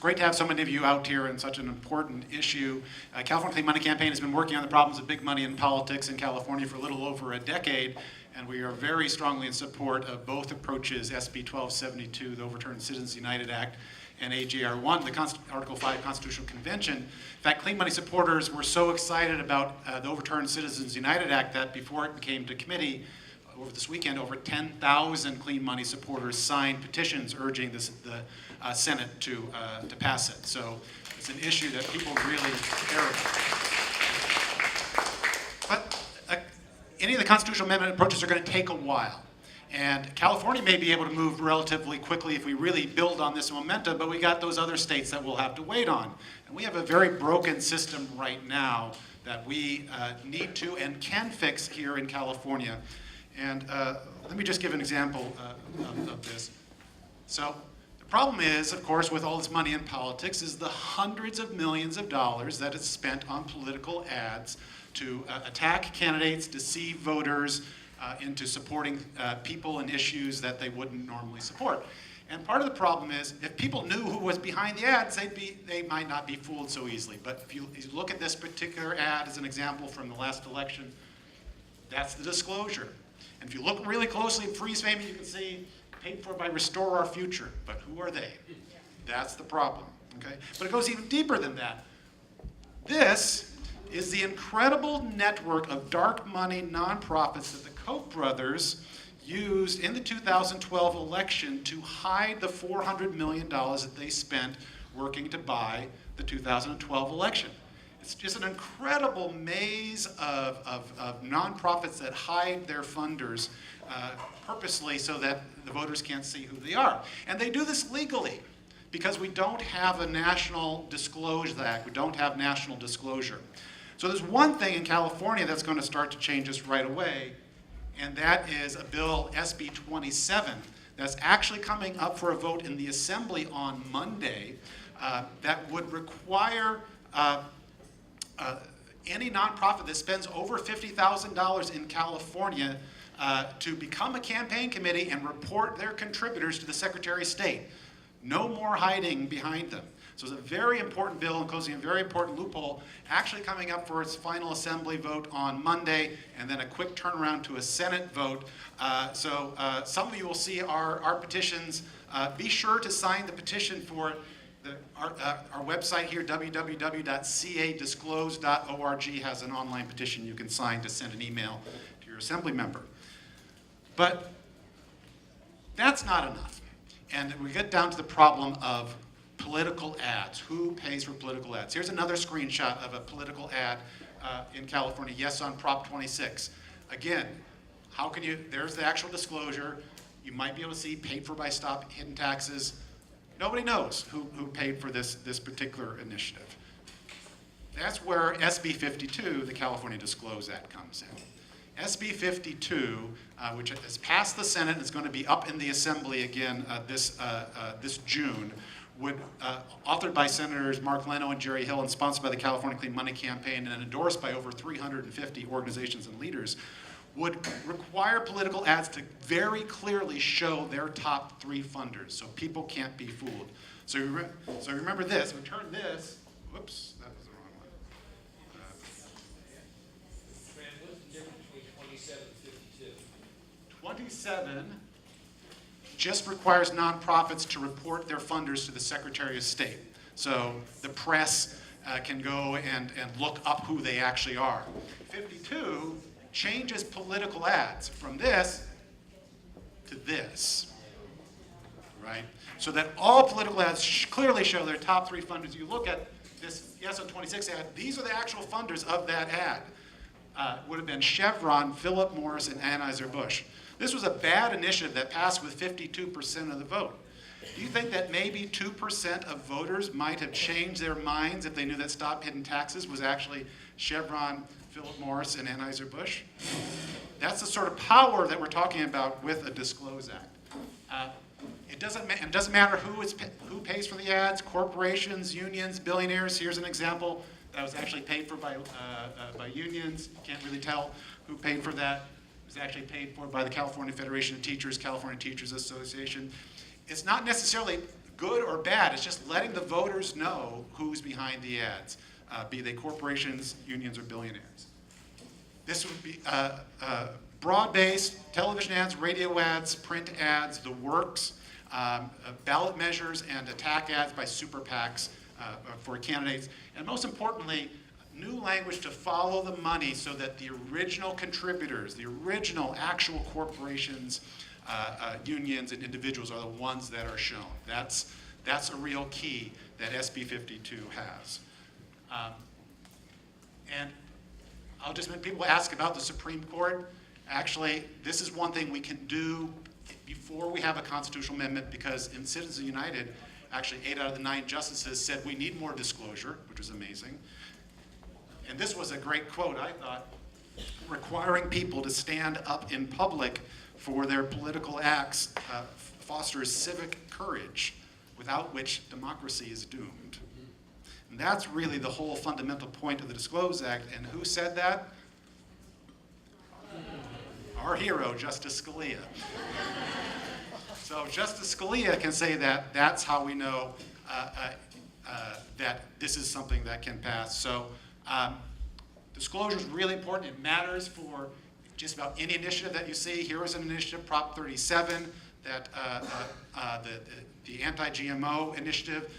great to have so many of you out here on such an important issue. California Clean Money Campaign has been working on the problems of big money in politics in California for a little over a decade, and we are very strongly in support of both approaches, SB 1272, the Overturned Citizens United Act, and AGR 1, the Article 5 Constitutional Convention. In fact, Clean Money supporters were so excited about the Overturned Citizens United Act that before it came to committee over this weekend, over 10,000 Clean Money supporters signed petitions urging the Senate to pass it. So it's an issue that people really care about. But any of the constitutional amendment approaches are going to take a while. And California may be able to move relatively quickly if we really build on this momentum, but we got those other states that we'll have to wait on. And we have a very broken system right now that we need to and can fix here in California. And let me just give an example of this. So the problem is, of course, with all this money in politics, is the hundreds of millions of dollars that is spent on political ads to attack candidates, deceive voters, into supporting people and issues that they wouldn't normally support. And part of the problem is, if people knew who was behind the ads, they might not be fooled so easily. But if you look at this particular ad as an example from the last election, that's the disclosure. And if you look really closely and freeze frame it, you can see paid for by Restore Our Future. But who are they? That's the problem. Okay? But it goes even deeper than that. This is the incredible network of dark money nonprofits that the Koch brothers used in the 2012 election to hide the $400 million that they spent working to buy the 2012 election. It's just an incredible maze of nonprofits that hide their funders purposely so that the voters can't see who they are. And they do this legally because we don't have a National Disclosure Act. We don't have national disclosure. So there's one thing in California that's going to start to change this right away, and that is a bill, SB 27, that's actually coming up for a vote in the Assembly on Monday that would require any nonprofit that spends over $50,000 in California to become a campaign committee and report their contributors to the Secretary of State. No more hiding behind them. So it's a very important bill and closing a very important loophole, actually coming up for its final assembly vote on Monday, and then a quick turnaround to a Senate vote. So some of you will see our petitions. Be sure to sign the petition for it. Our website here, www.cadisclose.org, has an online petition you can sign to send an email to your assembly member. But that's not enough. And we get down to the problem of political ads. Who pays for political ads? Here's another screenshot of a political ad in California, yes on Prop 26. Again, how can you, there's the actual disclosure. You might be able to see paid for by Stop Hidden Taxes. Nobody knows who paid for this particular initiative. That's where SB 52, the California Disclose Act, comes in. SB 52, which has passed the Senate and is going to be up in the Assembly again this June, authored by Senators Mark Leno and Jerry Hill and sponsored by the California Clean Money Campaign and endorsed by over 350 organizations and leaders, would require political ads to very clearly show their top 3 funders so people can't be fooled. So remember this, we turn this, whoops, that was the wrong one. Trent, what's the difference between 27 and 52? 27 just requires nonprofits to report their funders to the Secretary of State. So the press can go and look up who they actually are. 52 changes political ads from this to this, right? So that all political ads clearly show their top 3 funders. You look at this Yes on 26 ad, these are the actual funders of that ad. Would have been Chevron, Philip Morris, and Anheuser-Busch. This was a bad initiative that passed with 52% of the vote. Do you think that maybe 2% of voters might have changed their minds if they knew that Stop Hidden Taxes was actually Chevron, Philip Morris, and Anheuser-Busch? That's the sort of power that we're talking about with a Disclose Act. It doesn't matter who pays for the ads, corporations, unions, billionaires. Here's an example that was actually paid for by unions. You can't really tell who paid for that. It was actually paid for by the California Federation of Teachers, California Teachers Association. It's not necessarily good or bad. It's just letting the voters know who's behind the ads, be they corporations, unions, or billionaires. This would be broad-based television ads, radio ads, print ads, the works, ballot measures, and attack ads by super PACs for candidates. And most importantly, new language to follow the money so that the original contributors, the original actual corporations, unions, and individuals are the ones that are shown. That's a real key that SB 52 has. And I'll just, when people ask about the Supreme Court, actually, this is one thing we can do before we have a constitutional amendment, because in Citizens United, actually 8 out of the 9 justices said we need more disclosure, which was amazing. And this was a great quote, I thought: requiring people to stand up in public for their political acts fosters civic courage, without which democracy is doomed. And that's really the whole fundamental point of the Disclose Act. And who said that? Our hero, Justice Scalia. So Justice Scalia can say that. That's how we know that this is something that can pass. So disclosure is really important. It matters for just about any initiative that you see. Here is an initiative, Prop 37, that the anti-GMO initiative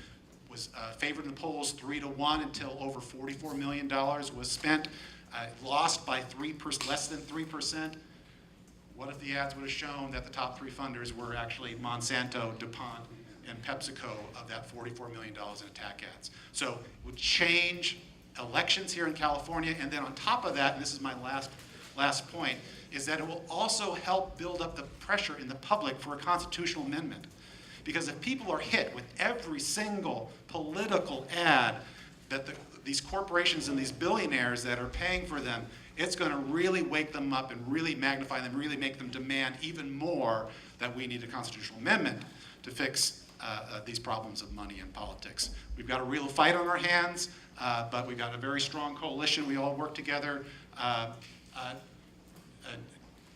was favored in the polls 3-1 until over $44 million was spent. Lost by less than 3%. What if the ads would have shown that the top 3 funders were actually Monsanto, DuPont, and PepsiCo of that $44 million in attack ads? So it would change elections here in California, and then on top of that, and this is my last point, is that it will also help build up the pressure in the public for a constitutional amendment. Because if people are hit with every single political ad that these corporations and these billionaires that are paying for them, it's going to really wake them up and really magnify them, really make them demand even more that we need a constitutional amendment to fix these problems of money in politics. We've got a real fight on our hands, but we've got a very strong coalition. We all work together.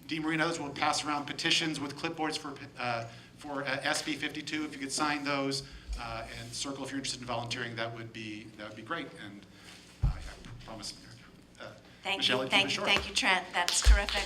Dean Marie and others will pass around petitions with clipboards for SB 52. If you could sign those and circle if you're interested in volunteering, that would be great. And I promise. Thank Michelle, you, thank you, Trent. That's terrific.